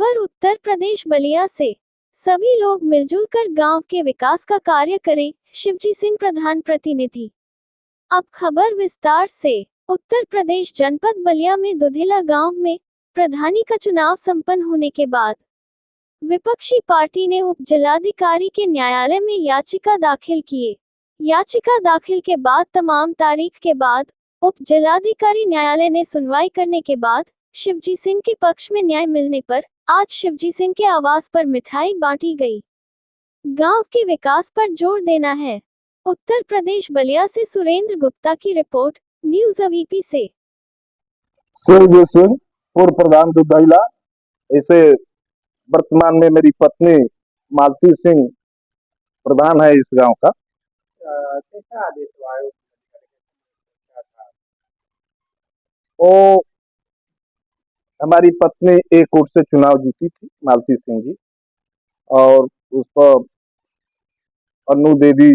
खबर उत्तर प्रदेश बलिया से। सभी लोग मिलजुल कर गांव के विकास का कार्य करें, शिवजी सिंह प्रधान प्रतिनिधि। अब खबर विस्तार से। उत्तर प्रदेश जनपद बलिया में दुधिला गांव में प्रधानी का चुनाव संपन्न होने के बाद विपक्षी पार्टी ने उप जिलाधिकारी के न्यायालय में याचिका दाखिल किए। याचिका दाखिल के बाद तमाम तारीख के बाद उप जिलाधिकारी न्यायालय ने सुनवाई करने के बाद शिवजी सिंह के पक्ष में न्याय मिलने पर आज शिवजी सिंह के आवास पर मिठाई बांटी गई। गांव के विकास पर जोर देना है। उत्तर प्रदेश बलिया से सुरेंद्र गुप्ता की रिपोर्ट, न्यूज अवीपी से। शिवजी सिंह पूर्व प्रधान दुधैला, इसे वर्तमान में मेरी पत्नी मालती सिंह प्रधान है इस गांव का। कैसा आदेश हुआ? वो हमारी पत्नी एक वोट से चुनाव जीती थी, मालती सिंह जी, और उस पर अनु देवी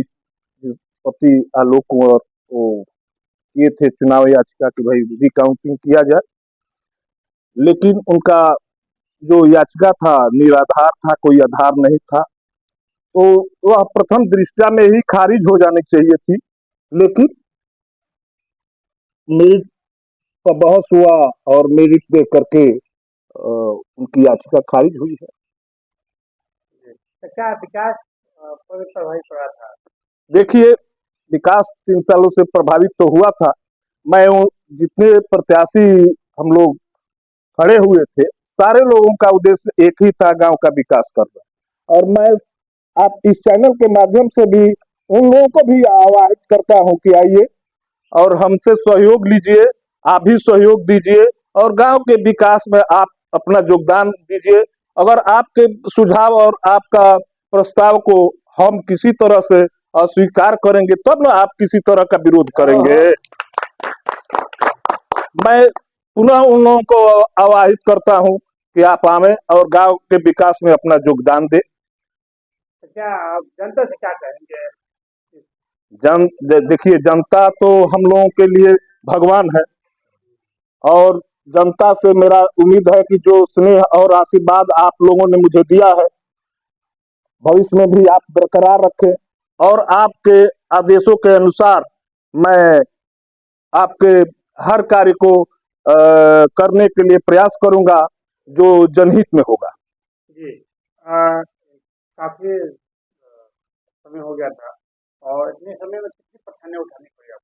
पति आलोक कुंवर वो किए थे चुनाव याचिका कि भाई रिकाउंटिंग किया जाए, लेकिन उनका जो याचिका था निराधार था, कोई आधार नहीं था, तो वह प्रथम दृष्टया में ही खारिज हो जानी चाहिए थी। लेकिन मेरिट पर बहस हुआ और मेरिट दे करके उनकी याचिका खारिज हुई है। क्या विकास पर प्रभावित पड़ा था? देखिए, विकास 3 सालों से प्रभावित तो हुआ था। मैं जितने प्रत्याशी हम लोग खड़े हुए थे, सारे लोगों का उद्देश्य एक ही था, गांव का विकास करना। और मैं आप इस चैनल के माध्यम से भी उन लोगों को भी आह्वाहित करता हूं कि आइए और हमसे सहयोग लीजिए, आप भी सहयोग दीजिए और गांव के विकास में आप अपना योगदान दीजिए। अगर आपके सुझाव और आपका प्रस्ताव को हम किसी तरह से अस्वीकार करेंगे तब ना आप किसी तरह का विरोध करेंगे। मैं पुनः उन लोगों को आह्वाहित करता हूं कि आप आवे और गांव के विकास में अपना योगदान दे। क्या आप जनता से क्या कहेंगे? देखिए, जनता तो हम लोगों के लिए भगवान है और जनता से मेरा उम्मीद है कि जो स्नेह और आशीर्वाद आप लोगों ने मुझे दिया है, भविष्य में भी आप बरकरार रखें और आपके आदेशों के अनुसार मैं आपके हर कार्य को करने के लिए प्रयास करूंगा जो जनहित में होगा। जी, काफी समय हो गया था और इतने समय में कितनी परेशानियां उठानी पड़ी आपको?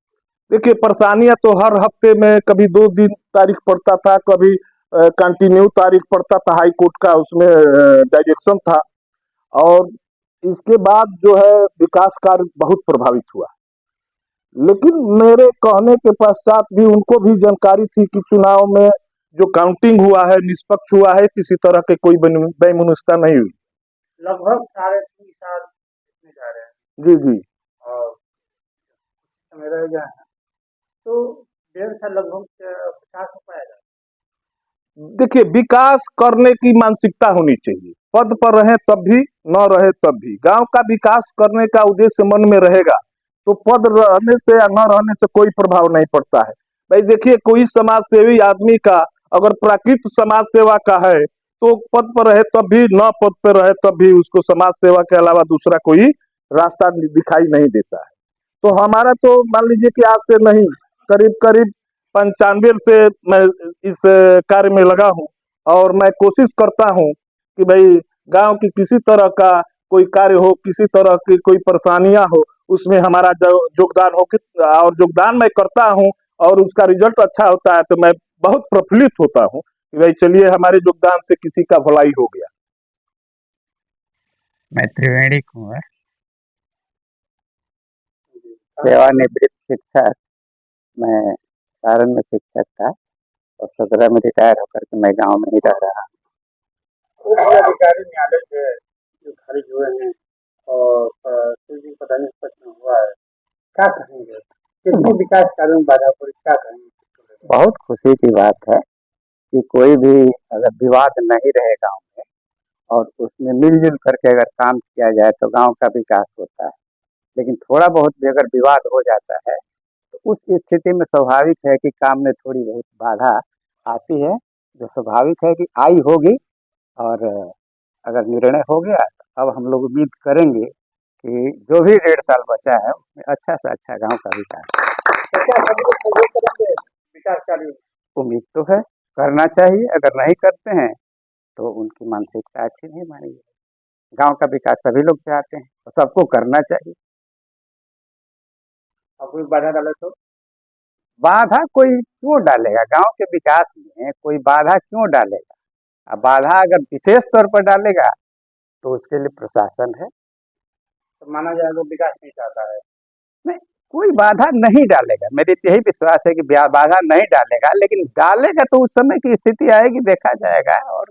देखिए, परेशानियां तो हर हफ्ते में कभी 2 दिन तारीख पड़ता था, कभी कंटिन्यू तारीख पड़ता था, हाई कोर्ट का उसमें डायरेक्शन था। और इसके बाद जो है विकास कार्य बहुत प्रभावित हुआ, लेकिन मेरे कहने के पश्चात भी उनको भी जानकारी थी कि चुनाव में जो काउंटिंग हुआ है निष्पक्ष हुआ है, किसी तरह के कोई बेमुनिस्ता नहीं हुई। लगभग 3.5 साल बीतने जा रहे हैं। जी जी, और समय रह गया है, तो 1.5 साल लगभग 50 हो पाएगा। देखिए, विकास करने की मानसिकता होनी चाहिए। पद पर रहे तब भी, न रहे तब भी, गांव का विकास करने का उद्देश्य मन में रहेगा तो पद रहने से या न रहने से कोई प्रभाव नहीं पड़ता है। भाई देखिए, कोई समाज सेवी आदमी का अगर प्राकृत समाज सेवा का है तो पद पर रहे तब भी, न पद पर रहे तब भी उसको समाज सेवा के अलावा दूसरा कोई रास्ता दिखाई नहीं देता है। तो हमारा तो मान लीजिए कि आज से नहीं, करीब करीब 95 से मैं इस कार्य में लगा हूं और मैं कोशिश करता हूं कि भाई गांव की किसी तरह का कोई कार्य हो, किसी तरह की कोई परेशानियां हो, उसमें हमारा जो योगदान हो, और योगदान मैं करता हूं और उसका रिजल्ट अच्छा होता है तो मैं बहुत प्रफुल्लित होता हूं कि भाई चलिए हमारे योगदान से किसी का भलाई हो गया। मैं त्रिवेणी कुंवर, सेवानिवृत्त शिक्षक। मैं सारण में शिक्षक था और 17 में रिटायर होकर के मैं गांव में ही रह रहा हूँ। अधिकारी न्यायालय से जो खारिज हुए हैं और शिवजी पता नहीं प्रश्न हुआ है, क्या कहेंगे? कितनी विकास कार्यों में बाधा पड़ी, क्या कहेंगे? बहुत खुशी की बात है कि कोई भी अगर विवाद नहीं रहे गांव में और उसमें मिलजुल करके अगर काम किया जाए तो गांव का विकास होता है। लेकिन थोड़ा बहुत भी अगर विवाद हो जाता है तो उस स्थिति में स्वाभाविक है कि काम में थोड़ी बहुत बाधा आती है, जो स्वाभाविक है कि आई होगी। और अगर निर्णय हो गया तो अब हम लोग उम्मीद करेंगे कि जो भी 1.5 साल बचा है उसमें अच्छा से अच्छा गांव का विकास। तो क्या सभी लोग सहयोग करेंगे विकास कार्य में? उम्मीद तो है, करना चाहिए। अगर नहीं करते हैं तो उनकी मानसिकता अच्छी नहीं मानी जाएगी। गांव का विकास सभी लोग चाहते हैं और सबको करना चाहिए। और कोई बाधा डाले तो बाधा कोई क्यों डालेगा? गांव के विकास में कोई बाधा क्यों डालेगा? अब बाधा अगर विशेष तौर पर डालेगा तो उसके लिए प्रशासन है। तो माना जाए वो विकास नहीं चाहता है। नहीं, कोई बाधा नहीं डालेगा। मेरी यही विश्वास है कि बाधा नहीं डालेगा, लेकिन डालेगा तो उस समय की स्थिति आएगी, देखा जाएगा। और